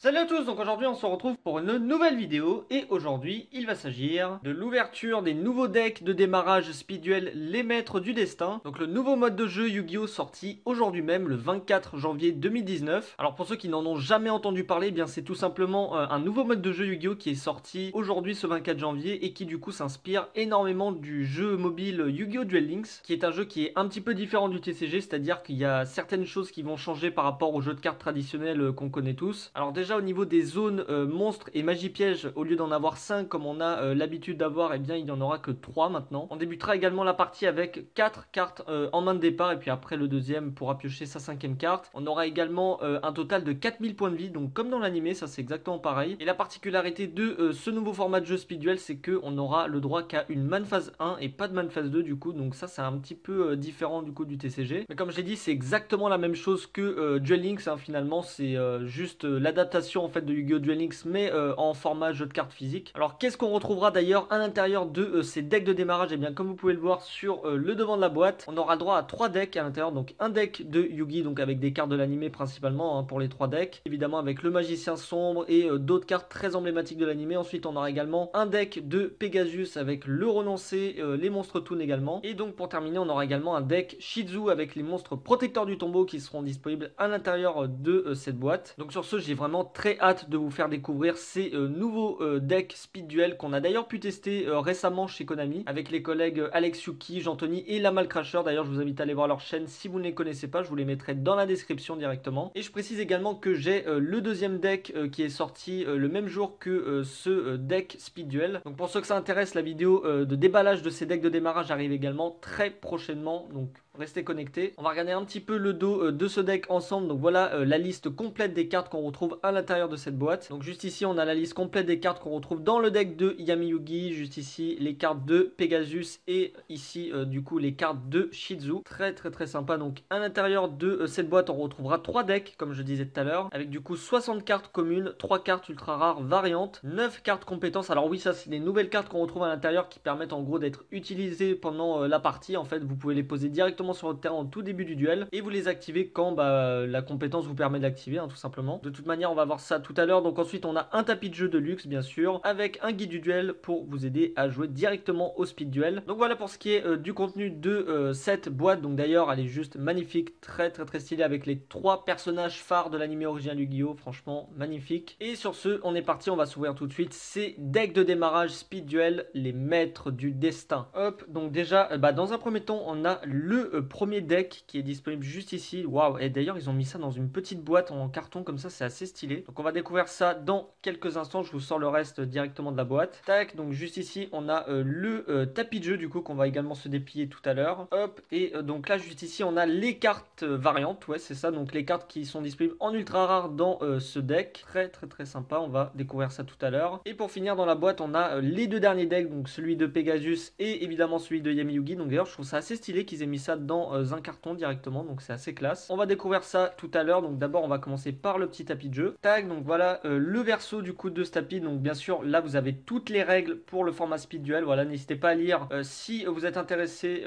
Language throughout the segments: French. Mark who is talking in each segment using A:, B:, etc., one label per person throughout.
A: Salut à tous, donc aujourd'hui on se retrouve pour une nouvelle vidéo et aujourd'hui il va s'agir de l'ouverture des nouveaux decks de démarrage Speed Duel Les Maîtres du Destin. Donc le nouveau mode de jeu Yu-Gi-Oh sorti aujourd'hui même le 24 janvier 2019. Alors pour ceux qui n'en ont jamais entendu parler, eh bien c'est tout simplement un nouveau mode de jeu Yu-Gi-Oh qui est sorti aujourd'hui ce 24 janvier et qui du coup s'inspire énormément du jeu mobile Yu-Gi-Oh Duel Links, qui est un jeu qui est un petit peu différent du TCG, c'est-à-dire qu'il y a certaines choses qui vont changer par rapport au jeu de cartes traditionnel qu'on connaît tous. Alors déjà au niveau des zones monstres et magie piège, au lieu d'en avoir 5 comme on a l'habitude d'avoir, eh bien il n'y en aura que 3 maintenant. On débutera également la partie avec 4 cartes en main de départ et puis après le deuxième pourra piocher sa 5ème carte. On aura également un total de 4000 points de vie, donc comme dans l'animé, ça c'est exactement pareil. Et la particularité de ce nouveau format de jeu Speed Duel, c'est qu'on aura le droit qu'à une man phase 1 et pas de man phase 2 du coup, donc ça c'est un petit peu différent du coup du TCG. Mais comme je l'ai dit, c'est exactement la même chose que Duel Links, hein, finalement c'est juste l'adaptation en fait de Yu-Gi-Oh! Duel Links mais en format jeu de cartes physique. Alors qu'est-ce qu'on retrouvera d'ailleurs à l'intérieur de ces decks de démarrage? Et bien comme vous pouvez le voir sur le devant de la boîte, on aura le droit à 3 decks à l'intérieur, donc un deck de Yu-Gi, donc avec des cartes de l'animé principalement hein, pour les 3 decks, évidemment avec le magicien sombre et d'autres cartes très emblématiques de l'animé. Ensuite on aura également un deck de Pegasus avec le renoncé, les monstres Toon également, et donc pour terminer on aura également un deck Shizu avec les monstres protecteurs du tombeau qui seront disponibles à l'intérieur de cette boîte. Donc sur ce, j'ai vraiment très hâte de vous faire découvrir ces nouveaux decks Speed Duel qu'on a d'ailleurs pu tester récemment chez Konami avec les collègues Alex Yuki, Jean-Tony et Lamal Crasher. D'ailleurs, je vous invite à aller voir leur chaîne si vous ne les connaissez pas, je vous les mettrai dans la description directement. Et je précise également que j'ai le deuxième deck qui est sorti le même jour que ce deck Speed Duel. Donc pour ceux que ça intéresse, la vidéo de déballage de ces decks de démarrage arrive également très prochainement. Donc restez connectés. On va regarder un petit peu le dos de ce deck ensemble. Donc voilà la liste complète des cartes qu'on retrouve à l'intérieur de cette boîte. Donc juste ici on a la liste complète des cartes qu'on retrouve dans le deck de Yami Yugi. Juste ici les cartes de Pegasus et ici du coup les cartes de Shizu. Très sympa. Donc à l'intérieur de cette boîte on retrouvera 3 decks comme je disais tout à l'heure, avec du coup 60 cartes communes, 3 cartes ultra rares variantes, 9 cartes compétences. Alors oui, ça c'est des nouvelles cartes qu'on retrouve à l'intérieur qui permettent en gros d'être utilisées pendant la partie. En fait vous pouvez les poser directement sur votre terrain en tout début du duel et vous les activez quand la compétence vous permet d'activer hein, tout simplement. De toute manière on va voir ça tout à l'heure. Donc ensuite on a un tapis de jeu de luxe bien sûr avec un guide du duel pour vous aider à jouer directement au speed duel. Donc voilà pour ce qui est du contenu de cette boîte. Donc d'ailleurs elle est juste magnifique, très stylée avec les 3 personnages phares de l'anime original Yu-Gi-Oh! Franchement magnifique. Et sur ce on est parti, on va s'ouvrir tout de suite ces decks de démarrage speed duel, les maîtres du destin. Hop, donc déjà dans un premier temps on a le premier deck qui est disponible juste ici. Waouh, et d'ailleurs ils ont mis ça dans une petite boîte en carton comme ça, c'est assez stylé. Donc on va découvrir ça dans quelques instants, je vous sors le reste directement de la boîte. Tac, donc juste ici on a le tapis de jeu du coup qu'on va également se déplier tout à l'heure. Hop, et donc là juste ici on a les cartes variantes, ouais c'est ça, donc les cartes qui sont disponibles en ultra rare dans ce deck. Très sympa, on va découvrir ça tout à l'heure. Et pour finir dans la boîte on a les deux derniers decks, donc celui de Pegasus et évidemment celui de Yami Yugi. Donc d'ailleurs je trouve ça assez stylé qu'ils aient mis ça dans un carton directement, donc c'est assez classe. On va découvrir ça tout à l'heure. Donc d'abord on va commencer par le petit tapis de jeu. Tac, donc voilà le verso du coup de ce tapis. Donc bien sûr là vous avez toutes les règles pour le format speed duel. Voilà, n'hésitez pas à lire si vous êtes intéressé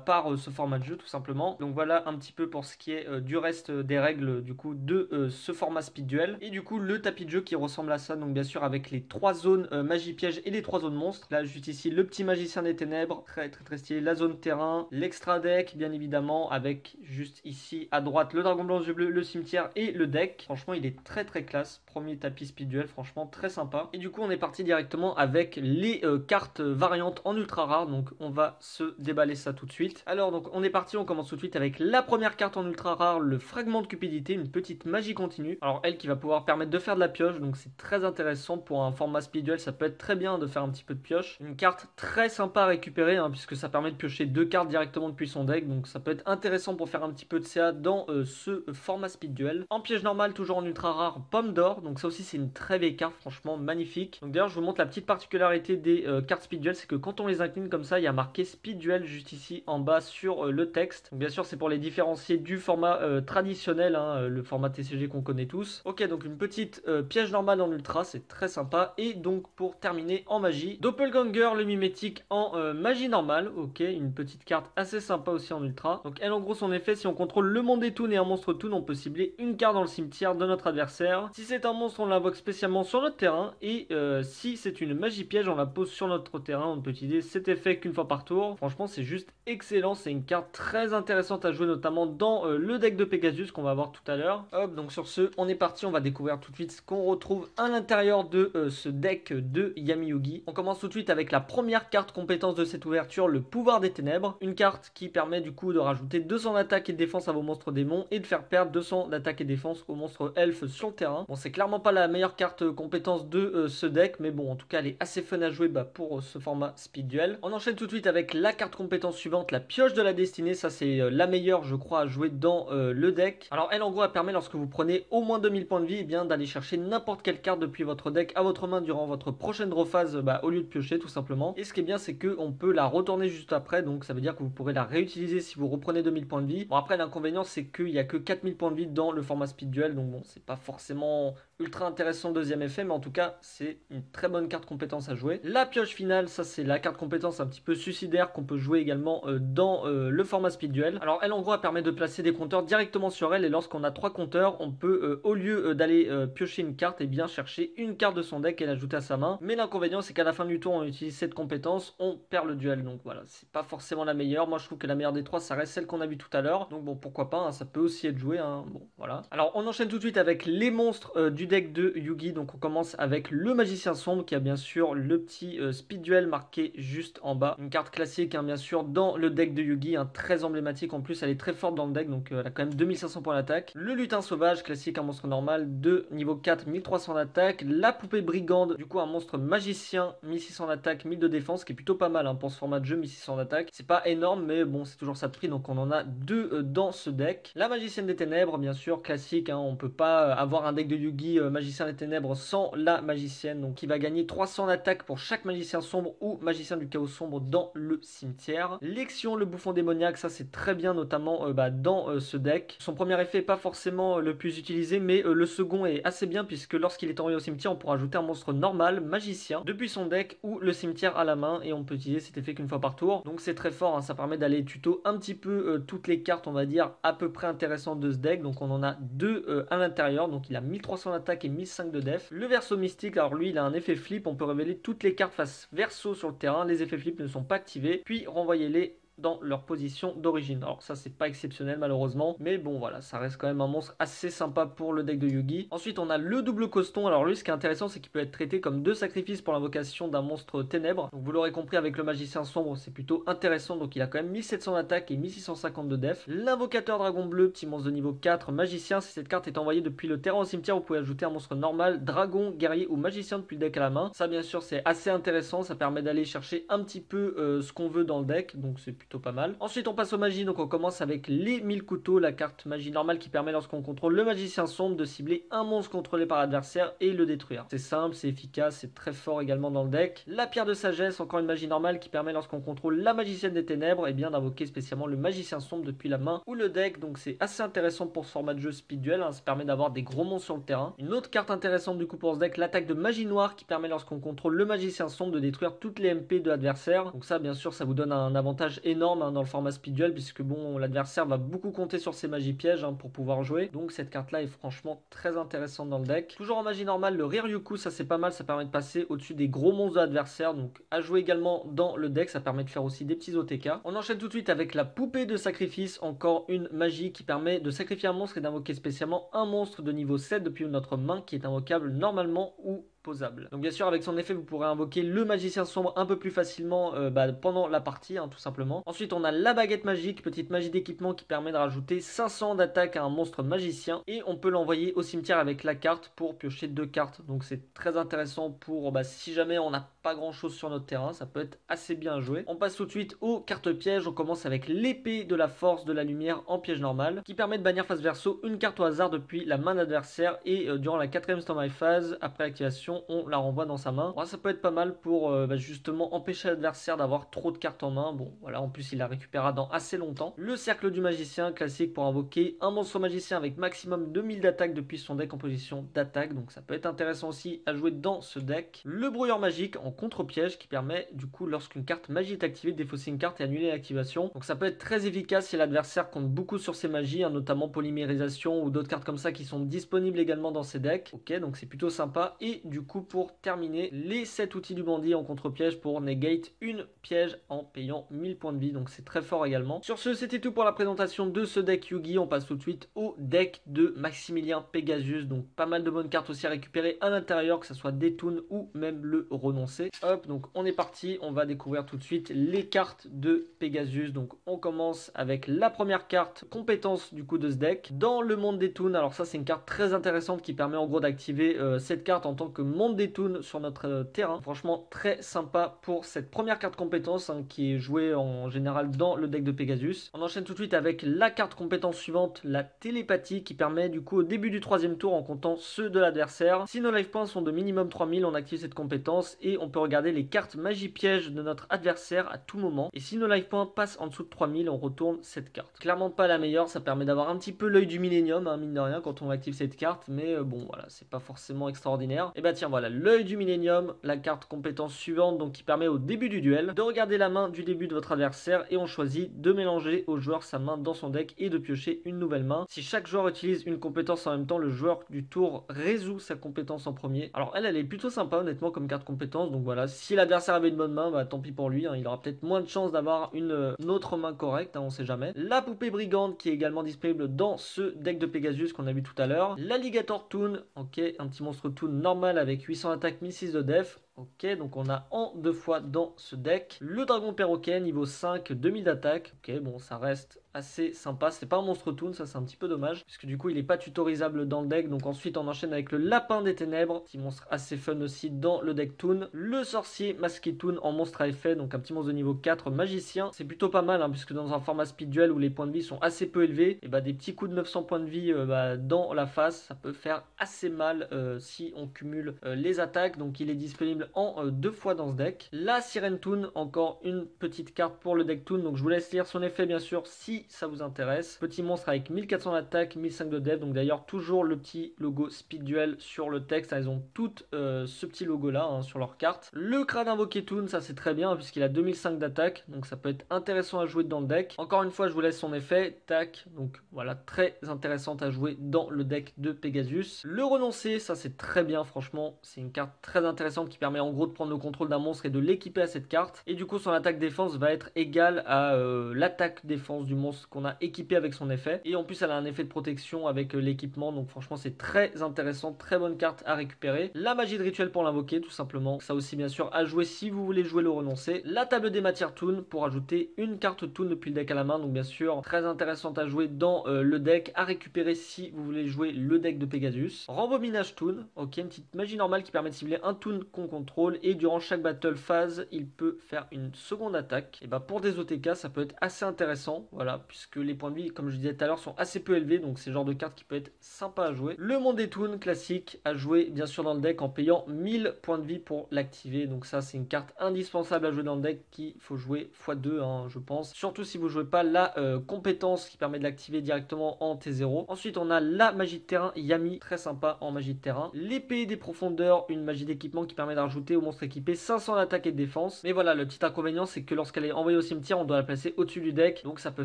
A: par ce format de jeu tout simplement. Donc voilà un petit peu pour ce qui est du reste des règles du coup de ce format speed duel. Et du coup le tapis de jeu qui ressemble à ça, donc bien sûr avec les 3 zones magie piège et les 3 zones monstres. Là juste ici le petit magicien des ténèbres, très stylé. La zone terrain, l'extra deck bien évidemment avec juste ici à droite le dragon blanc aux yeux bleus, le cimetière et le deck. Franchement il est très classe. Premier tapis speed duel, franchement très sympa. Et du coup on est parti directement avec les cartes variantes en ultra rare. Donc on va se déballer ça tout de suite. Alors donc on est parti, on commence tout de suite avec la première carte en ultra rare, le fragment de cupidité, une petite magie continue. Alors elle qui va pouvoir permettre de faire de la pioche, donc c'est très intéressant pour un format speed duel, ça peut être très bien de faire un petit peu de pioche. Une carte très sympa à récupérer hein, puisque ça permet de piocher 2 cartes directement depuis son deck, donc ça peut être intéressant pour faire un petit peu de CA dans ce format speed duel. En piège normal, toujours en ultra rare, pomme d'or, donc ça aussi c'est une très belle carte, franchement magnifique. Donc d'ailleurs je vous montre la petite particularité des cartes speed duel, c'est que quand on les incline comme ça, il y a marqué speed duel juste ici en bas sur le texte. Donc bien sûr c'est pour les différencier du format traditionnel, hein, le format TCG qu'on connaît tous. Ok, donc une petite piège normale en ultra, c'est très sympa. Et donc pour terminer en magie, Doppelganger le mimétique en magie normale. Ok, une petite carte assez sympa aussi en ultra. Donc elle en gros son effet, si on contrôle le monde des toons et un monstre toon, on peut cibler une carte dans le cimetière de notre adversaire. Si c'est un monstre, on l'invoque spécialement sur notre terrain et si c'est une magie piège, on la pose sur notre terrain. On peut utiliser cet effet qu'une fois par tour. Franchement c'est juste excellent, c'est une carte très intéressante à jouer notamment dans le deck de Pegasus qu'on va voir tout à l'heure. Hop, donc sur ce, on est parti, on va découvrir tout de suite ce qu'on retrouve à l'intérieur de ce deck de Yami Yugi. On commence tout de suite avec la première carte compétence de cette ouverture, le pouvoir des ténèbres. Une carte qui permet du coup de rajouter 200 d'attaque et de défense à vos monstres démons et de faire perdre 200 d'attaque et défense aux monstres elfes sur le terrain. Bon, c'est clairement pas la meilleure carte compétence de ce deck, mais bon, en tout cas, elle est assez fun à jouer pour ce format speed duel. On enchaîne tout de suite avec la carte compétence suivante, la pioche de la destinée. Ça, c'est la meilleure, je crois, à jouer dans le deck. Alors, elle, en gros, elle permet, lorsque vous prenez au moins 2000 points de vie, eh bien d'aller chercher n'importe quelle carte depuis votre deck à votre main durant votre prochaine draw phase, au lieu de piocher, tout simplement. Et ce qui est bien, c'est qu'on peut la retourner juste après, donc ça veut dire que vous pourrez la réutiliser si vous reprenez 2000 points de vie. Bon, après, l'inconvénient, c'est qu'il n'y a que 4000 points de vie dans le format speed duel, donc bon, c'est pas forcément ultra intéressant le deuxième effet, mais en tout cas, c'est une très bonne carte compétence à jouer. La pioche finale, ça, c'est la carte compétence un petit peu suicidaire qu'on peut jouer également dans le format speed duel. Alors, elle, en gros, elle permet de placer des compteurs directement sur elle, et lorsqu'on a 3 compteurs, on peut, au lieu d'aller piocher une carte, et bien chercher une carte de son deck et l'ajouter à sa main. Mais l'inconvénient, c'est qu'à la fin du tour, on utilise cette compétence, on perd le duel. Donc voilà, c'est pas forcément la meilleure. Moi, je trouve que la meilleure des trois, ça reste celle qu'on a vue tout à l'heure. Donc bon, pourquoi pas, hein, ça peut aussi être joué. Hein. Bon, voilà. Alors, on enchaîne tout de suite avec les monstres du deck de Yugi. Donc, on commence avec le magicien sombre qui a bien sûr le petit speed duel marqué juste en bas. Une carte classique, hein, bien sûr, dans le deck de Yugi, hein, très emblématique. En plus, elle est très forte dans le deck, donc elle a quand même 2500 points d'attaque. Le lutin sauvage, classique, un monstre normal de niveau 4, 1300 d'attaque. La poupée brigande, du coup, un monstre magicien, 1600 d'attaque, 1000 de défense, qui est plutôt pas mal hein, pour ce format de jeu, 1600 d'attaque. C'est pas énorme, mais bon, c'est toujours ça de prix, donc on en a deux dans ce deck. La magicienne des ténèbres, bien sûr, classique, hein, on peut pas avoir un deck de Yugi magicien des ténèbres sans la magicienne, donc qui va gagner 300 d'attaque pour chaque magicien sombre ou magicien du chaos sombre dans le cimetière. Lexion, le bouffon démoniaque, ça c'est très bien, notamment dans ce deck. Son premier effet est pas forcément le plus utilisé, mais le second est assez bien, puisque lorsqu'il est envoyé au cimetière, on pourra ajouter un monstre normal, magicien, depuis son deck ou le cimetière à la main, et on peut utiliser cet effet qu'une fois par tour. Donc c'est très fort, hein, ça permet d'aller tuto un petit peu toutes les cartes, on va dire, à peu près intéressantes de ce deck. Donc on en a deux à l'intérieur, donc il a 1300 d'attaque et 1005 de def. Le verso mystique, alors lui il a un effet flip, on peut révéler toutes les cartes face verso sur le terrain, les effets flip ne sont pas activés, puis renvoyer-les dans leur position d'origine. Alors ça c'est pas exceptionnel malheureusement, mais bon voilà, ça reste quand même un monstre assez sympa pour le deck de Yugi. Ensuite on a le double coston. Alors lui ce qui est intéressant c'est qu'il peut être traité comme deux sacrifices pour l'invocation d'un monstre ténèbres. Donc vous l'aurez compris, avec le magicien sombre c'est plutôt intéressant, donc il a quand même 1700 d'attaque et 1650 de def. L'invocateur dragon bleu, petit monstre de niveau 4, magicien. Si cette carte est envoyée depuis le terrain au cimetière, vous pouvez ajouter un monstre normal, dragon, guerrier ou magicien depuis le deck à la main. Ça bien sûr c'est assez intéressant, ça permet d'aller chercher un petit peu ce qu'on veut dans le deck, donc c'est plutôt pas mal. Ensuite on passe aux magies, donc on commence avec les 1000 couteaux, la carte magie normale qui permet, lorsqu'on contrôle le magicien sombre, de cibler un monstre contrôlé par l'adversaire et le détruire. C'est simple, c'est efficace, c'est très fort également dans le deck. La pierre de sagesse, encore une magie normale qui permet, lorsqu'on contrôle la magicienne des ténèbres, et bien d'invoquer spécialement le magicien sombre depuis la main ou le deck. Donc c'est assez intéressant pour ce format de jeu speed duel, hein, ça permet d'avoir des gros monstres sur le terrain. Une autre carte intéressante du coup pour ce deck, l'attaque de magie noire qui permet, lorsqu'on contrôle le magicien sombre, de détruire toutes les MP de l'adversaire. Donc ça bien sûr ça vous donne un avantage énorme hein, dans le format speed duel, puisque bon, l'adversaire va beaucoup compter sur ses magies pièges hein, pour pouvoir jouer. Donc cette carte là est franchement très intéressante dans le deck. Toujours en magie normale, le Ryuryu, ça c'est pas mal, ça permet de passer au-dessus des gros monstres de l'adversaire, donc à jouer également dans le deck, ça permet de faire aussi des petits OTK. On enchaîne tout de suite avec la poupée de sacrifice, encore une magie qui permet de sacrifier un monstre et d'invoquer spécialement un monstre de niveau 7 depuis notre main, qui est invocable normalement ou posable. Donc bien sûr avec son effet vous pourrez invoquer le magicien sombre un peu plus facilement pendant la partie hein, tout simplement. Ensuite on a la baguette magique, petite magie d'équipement qui permet de rajouter 500 d'attaque à un monstre magicien, et on peut l'envoyer au cimetière avec la carte pour piocher 2 cartes. Donc c'est très intéressant pour si jamais on n'a pas grand chose sur notre terrain, ça peut être assez bien joué. On passe tout de suite aux cartes pièges. On commence avec l'épée de la force de la lumière en piège normal qui permet de bannir face verso une carte au hasard depuis la main d'adversaire, et durant la 4ème standby phase après l'activation action, on la renvoie dans sa main. Bon, ça peut être pas mal pour justement empêcher l'adversaire d'avoir trop de cartes en main. Bon voilà, en plus il la récupérera dans assez longtemps. Le cercle du magicien, classique pour invoquer un monstre magicien avec maximum 2000 d'attaque depuis son deck en position d'attaque, donc ça peut être intéressant aussi à jouer dans ce deck. Le brouilleur magique en contre-piège qui permet du coup lorsqu'une carte magie est activée de défausser une carte et annuler l'activation. Donc ça peut être très efficace si l'adversaire compte beaucoup sur ses magies, hein, notamment polymérisation ou d'autres cartes comme ça qui sont disponibles également dans ses decks. Ok, donc c'est plutôt sympa. Et du coup pour terminer, les 7 outils du bandit en contre-piège pour negate une piège en payant 1000 points de vie, donc c'est très fort également. Sur ce, c'était tout pour la présentation de ce deck Yu-Gi. On passe tout de suite au deck de Maximilien Pegasus, donc pas mal de bonnes cartes aussi à récupérer à l'intérieur, que ce soit des toons ou même le renoncer. Hop, donc on est parti, on va découvrir tout de suite les cartes de Pegasus. Donc on commence avec la première carte, compétence du coup de ce deck. Dans le monde des toons, alors ça c'est une carte très intéressante qui permet en gros d'activer cette carte en tant que monde des toons sur notre terrain. Franchement très sympa pour cette première carte compétence, hein, qui est jouée en général dans le deck de Pegasus. On enchaîne tout de suite avec la carte compétence suivante, la télépathie, qui permet du coup au début du troisième tour, en comptant ceux de l'adversaire, si nos life points sont de minimum 3000, on active cette compétence et on peut regarder les cartes magie piège de notre adversaire à tout moment. Et si nos life points passent en dessous de 3000, on retourne cette carte. Clairement pas la meilleure, ça permet d'avoir un petit peu l'œil du millénium, hein, mine de rien, quand on active cette carte, mais bon voilà, c'est pas forcément extraordinaire. Et bah tiens, voilà, l'œil du millénium, la carte compétence suivante, donc qui permet au début du duel de regarder la main du début de votre adversaire et on choisit de mélanger au joueur sa main dans son deck et de piocher une nouvelle main. Si chaque joueur utilise une compétence en même temps, le joueur du tour résout sa compétence en premier. Alors elle est plutôt sympa honnêtement comme carte compétence, donc voilà, si l'adversaire avait une bonne main, bah tant pis pour lui, hein, il aura peut-être moins de chances d'avoir une autre main correcte, hein, on sait jamais. La poupée brigande qui est également disponible dans ce deck de Pegasus qu'on a vu tout à l'heure. L'alligator toon, ok, un petit monstre toon normal avec 800 attaques, 1006 de def. Ok, donc on a en 2 fois dans ce deck. Le dragon perroquet, niveau 5, 2000 d'attaque. Ok, bon, ça reste assez sympa. C'est pas un monstre toon, ça c'est un petit peu dommage, puisque du coup il est pas tutorisable dans le deck. Donc ensuite on enchaîne avec le lapin des ténèbres, petit monstre assez fun aussi dans le deck toon. Le sorcier masqué toon en monstre à effet, donc un petit monstre de niveau 4 magicien. C'est plutôt pas mal, hein, puisque dans un format speed duel où les points de vie sont assez peu élevés, et bah des petits coups de 900 points de vie dans la face, ça peut faire assez mal si on cumule les attaques. Donc il est disponible en 2 fois dans ce deck. La sirène toon, encore une petite carte pour le deck toon, donc je vous laisse lire son effet bien sûr si ça vous intéresse. Petit monstre avec 1400 d'attaque, 1005 de def, donc d'ailleurs toujours le petit logo speed duel sur le texte, elles ont toutes ce petit logo là, hein, sur leur carte. Le crâne invoqué toon, ça c'est très bien puisqu'il a 2005 d'attaque, donc ça peut être intéressant à jouer dans le deck. Encore une fois je vous laisse son effet, tac, donc voilà, très intéressante à jouer dans le deck de Pegasus. Le renoncer, ça c'est très bien, franchement c'est une carte très intéressante qui permet en gros de prendre le contrôle d'un monstre et de l'équiper à cette carte, et du coup son attaque défense va être égale à l'attaque défense du monstre qu'on a équipé avec son effet, et en plus elle a un effet de protection avec l'équipement, donc franchement c'est très intéressant, très bonne carte à récupérer. La magie de rituel pour l'invoquer tout simplement, ça aussi bien sûr à jouer si vous voulez jouer le renoncer. La table des matières toon pour ajouter une carte toon depuis le deck à la main, donc bien sûr très intéressante à jouer dans le deck, à récupérer si vous voulez jouer le deck de Pegasus. Rembobinage toon, ok, une petite magie normale qui permet de cibler un toon qu'on contrôle et durant chaque battle phase il peut faire une seconde attaque. Et bah pour des OTK ça peut être assez intéressant, voilà, puisque les points de vie comme je disais tout à l'heure sont assez peu élevés, donc c'est le genre de carte qui peut être sympa à jouer. Le monde des toons classique à jouer bien sûr dans le deck en payant 1000 points de vie pour l'activer, donc ça c'est une carte indispensable à jouer dans le deck qu'il faut jouer x2, hein, je pense, surtout si vous jouez pas la compétence qui permet de l'activer directement en T0. Ensuite on a la magie de terrain Yami, très sympa en magie de terrain. L'épée des profondeurs, une magie d'équipement qui permet de rajouter au monstre équipé 500 d'attaque et de défense, mais voilà, le petit inconvénient c'est que lorsqu'elle est envoyée au cimetière on doit la placer au-dessus du deck, donc ça peut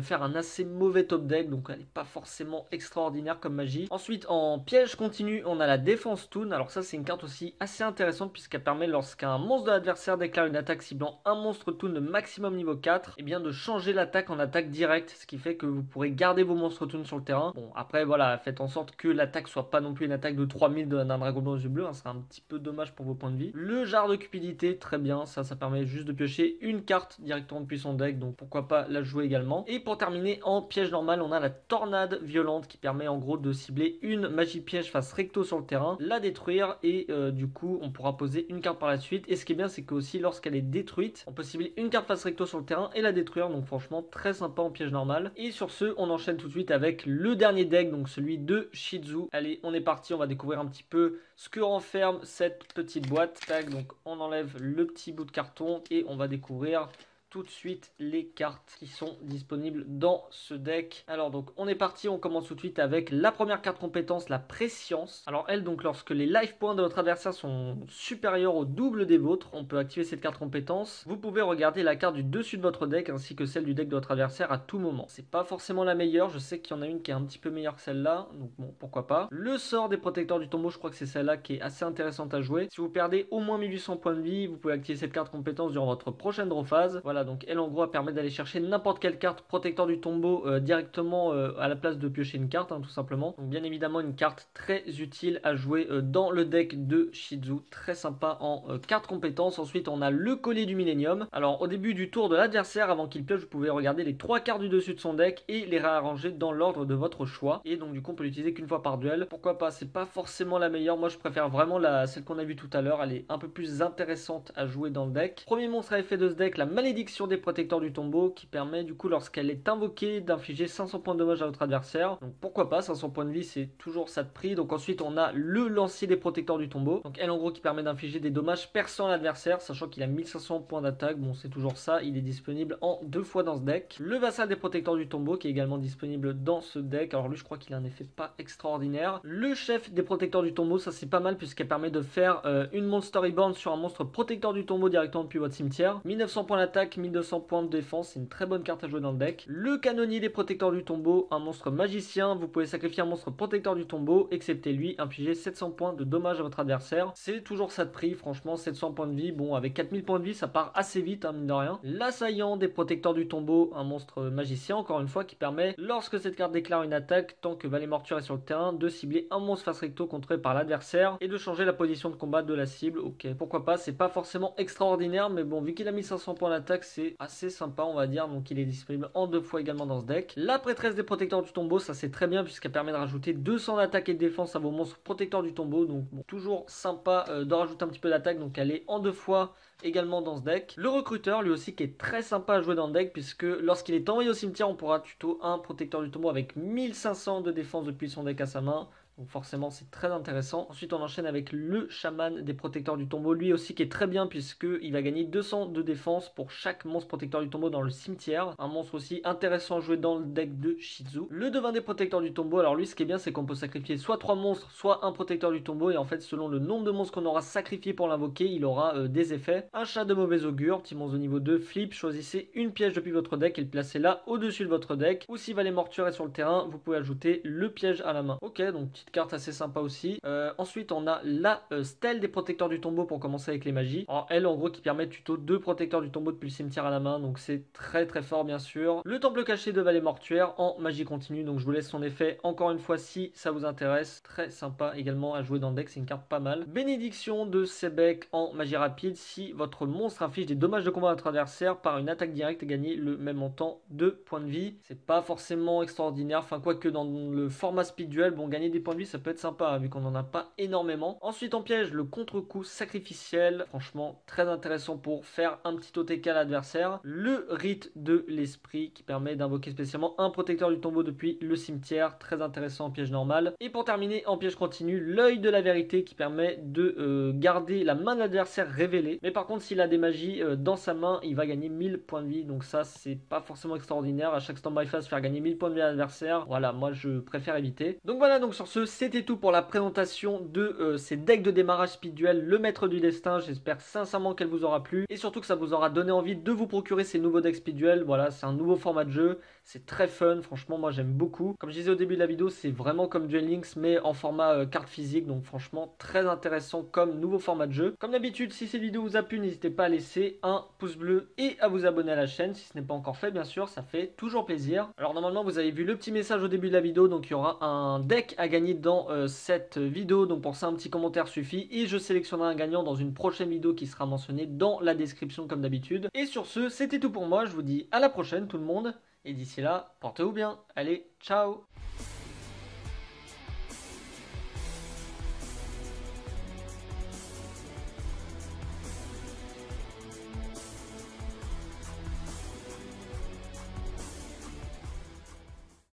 A: faire un assez mauvais top deck, donc elle n'est pas forcément extraordinaire comme magie. Ensuite en piège continu on a la défense toon, alors ça c'est une carte aussi assez intéressante puisqu'elle permet lorsqu'un monstre de l'adversaire déclare une attaque ciblant un monstre toon de maximum niveau 4, et bien de changer l'attaque en attaque directe, ce qui fait que vous pourrez garder vos monstres toon sur le terrain. Bon après voilà, faites en sorte que l'attaque soit pas non plus une attaque de 3000 d'un dragon blanc aux yeux bleus, hein, ce sera un petit peu dommage pour vos points de vie. Le jar de cupidité, très bien, ça permet juste de piocher une carte directement depuis son deck, donc pourquoi pas la jouer également. Et pour terminer terminer en piège normal, on a la tornade violente qui permet en gros de cibler une magie piège face recto sur le terrain, la détruire et du coup on pourra poser une carte par la suite. Et ce qui est bien c'est que aussi lorsqu'elle est détruite, on peut cibler une carte face recto sur le terrain et la détruire, donc franchement très sympa en piège normal. Et sur ce, on enchaîne tout de suite avec le dernier deck, donc celui de Shizu. Allez, on est parti, on va découvrir un petit peu ce que renferme cette petite boîte. Tac, donc on enlève le petit bout de carton et on va découvrir tout de suite les cartes qui sont disponibles dans ce deck. Alors donc on est parti, on commence tout de suite avec la première carte compétence, la préscience. Alors elle, donc lorsque les life points de votre adversaire sont supérieurs au double des vôtres, on peut activer cette carte compétence. Vous pouvez regarder la carte du dessus de votre deck ainsi que celle du deck de votre adversaire à tout moment. C'est pas forcément la meilleure, je sais qu'il y en a une qui est un petit peu meilleure que celle-là, donc bon, pourquoi pas. Le sort des protecteurs du tombeau, je crois que c'est celle-là qui est assez intéressante à jouer. Si vous perdez au moins 1800 points de vie, vous pouvez activer cette carte compétence durant votre prochaine draw phase. Voilà, donc elle en gros elle permet d'aller chercher n'importe quelle carte protecteur du tombeau directement à la place de piocher une carte, hein, tout simplement. Donc bien évidemment une carte très utile à jouer dans le deck de Shizu, très sympa en carte compétence. Ensuite on a le collier du Millennium. Alors au début du tour de l'adversaire, avant qu'il pioche, vous pouvez regarder les 3 cartes du dessus de son deck et les réarranger dans l'ordre de votre choix. Et donc du coup on peut l'utiliser qu'une fois par duel. Pourquoi pas, c'est pas forcément la meilleure, moi je préfère vraiment celle qu'on a vue tout à l'heure, elle est un peu plus intéressante à jouer dans le deck. Premier monstre à effet de ce deck, la malédiction des protecteurs du tombeau, qui permet du coup lorsqu'elle est invoquée d'infliger 500 points de dommage à votre adversaire. Donc pourquoi pas, 500 points de vie c'est toujours ça de prix. Donc ensuite on a le lancier des protecteurs du tombeau, donc elle en gros qui permet d'infliger des dommages perçants à l'adversaire, sachant qu'il a 1500 points d'attaque, bon c'est toujours ça, il est disponible en 2 fois dans ce deck. Le vassal des protecteurs du tombeau qui est également disponible dans ce deck, alors lui je crois qu'il a un effet pas extraordinaire. Le chef des protecteurs du tombeau, ça c'est pas mal puisqu'elle permet de faire une monster reborn sur un monstre protecteur du tombeau directement depuis votre cimetière. 1900 points d'attaque, 1200 points de défense, c'est une très bonne carte à jouer dans le deck. Le canonnier des protecteurs du tombeau, un monstre magicien, vous pouvez sacrifier un monstre protecteur du tombeau, excepté lui, infliger 700 points de dommage à votre adversaire. C'est toujours ça de prix, franchement 700 points de vie, bon avec 4000 points de vie ça part assez vite, hein, mine de rien. L'assaillant des protecteurs du tombeau, un monstre magicien encore une fois qui permet, lorsque cette carte déclare une attaque, tant que Valet Mortuaire est sur le terrain, de cibler un monstre face recto contrôlé par l'adversaire et de changer la position de combat de la cible. Ok, pourquoi pas, c'est pas forcément extraordinaire mais bon, vu qu'il a 1500 points d'attaque c'est assez sympa on va dire, donc il est disponible en 2 fois également dans ce deck. La prêtresse des protecteurs du tombeau, ça c'est très bien puisqu'elle permet de rajouter 200 d'attaque et de défense à vos monstres protecteurs du tombeau, donc bon, toujours sympa de rajouter un petit peu d'attaque, donc elle est en 2 fois également dans ce deck. Le recruteur lui aussi qui est très sympa à jouer dans le deck puisque lorsqu'il est envoyé au cimetière on pourra tuto un protecteur du tombeau avec 1500 de défense depuis son deck à sa main. Donc forcément c'est très intéressant. Ensuite on enchaîne avec le chaman des protecteurs du tombeau, lui aussi qui est très bien puisque il va gagner 200 de défense pour chaque monstre protecteur du tombeau dans le cimetière. Un monstre aussi intéressant à jouer dans le deck de Shizu. Le devin des protecteurs du tombeau, alors lui ce qui est bien c'est qu'on peut sacrifier soit 3 monstres, soit un protecteur du tombeau et en fait selon le nombre de monstres qu'on aura sacrifié pour l'invoquer, il aura des effets. Un chat de mauvais augure, petit monstre de niveau 2, flip, choisissez une piège depuis votre deck et le placez là au-dessus de votre deck. Ou si Valet Mortuaire est sur le terrain, vous pouvez ajouter le piège à la main. Ok, donc petite carte assez sympa aussi. Ensuite on a la stèle des protecteurs du tombeau pour commencer avec les magies. Alors elle en gros qui permet de tuto 2 protecteurs du tombeau depuis le cimetière à la main, donc c'est très très fort bien sûr. Le temple caché de Valet Mortuaire en magie continue, donc je vous laisse son effet encore une fois si ça vous intéresse. Très sympa également à jouer dans le deck, c'est une carte pas mal. Bénédiction de Sebek en magie rapide, si votre monstre inflige des dommages de combat à votre adversaire par une attaque directe et gagnez le même montant de points de vie. C'est pas forcément extraordinaire, enfin quoique dans le format speed duel, bon gagner des points de vie ça peut être sympa vu qu'on n'en a pas énormément. Ensuite en piège, le contre-coup sacrificiel, franchement très intéressant pour faire un petit OTK à l'adversaire. Le rite de l'esprit qui permet d'invoquer spécialement un protecteur du tombeau depuis le cimetière, très intéressant en piège normal. Et pour terminer en piège continu, l'œil de la vérité qui permet de garder la main de l'adversaire révélée, mais par contre s'il a des magies dans sa main il va gagner 1000 points de vie, donc ça c'est pas forcément extraordinaire. À chaque standby phase faire gagner 1000 points de vie à l'adversaire, voilà, moi je préfère éviter. Donc voilà, donc sur ce c'était tout pour la présentation de ces decks de démarrage speed duel, le maître du destin. J'espère sincèrement qu'elle vous aura plu et surtout que ça vous aura donné envie de vous procurer ces nouveaux decks speed duel. Voilà, c'est un nouveau format de jeu, c'est très fun, franchement moi j'aime beaucoup. Comme je disais au début de la vidéo, c'est vraiment comme Duel Links mais en format carte physique, donc franchement très intéressant comme nouveau format de jeu. Comme d'habitude, si cette vidéo vous a plu, n'hésitez pas à laisser un pouce bleu et à vous abonner à la chaîne si ce n'est pas encore fait, bien sûr, ça fait toujours plaisir. Alors normalement vous avez vu le petit message au début de la vidéo, donc il y aura un deck à gagner dans cette vidéo, donc pour ça un petit commentaire suffit et je sélectionnerai un gagnant dans une prochaine vidéo qui sera mentionnée dans la description comme d'habitude. Et sur ce, c'était tout pour moi, je vous dis à la prochaine tout le monde Et d'ici là, portez-vous bien. Allez, ciao!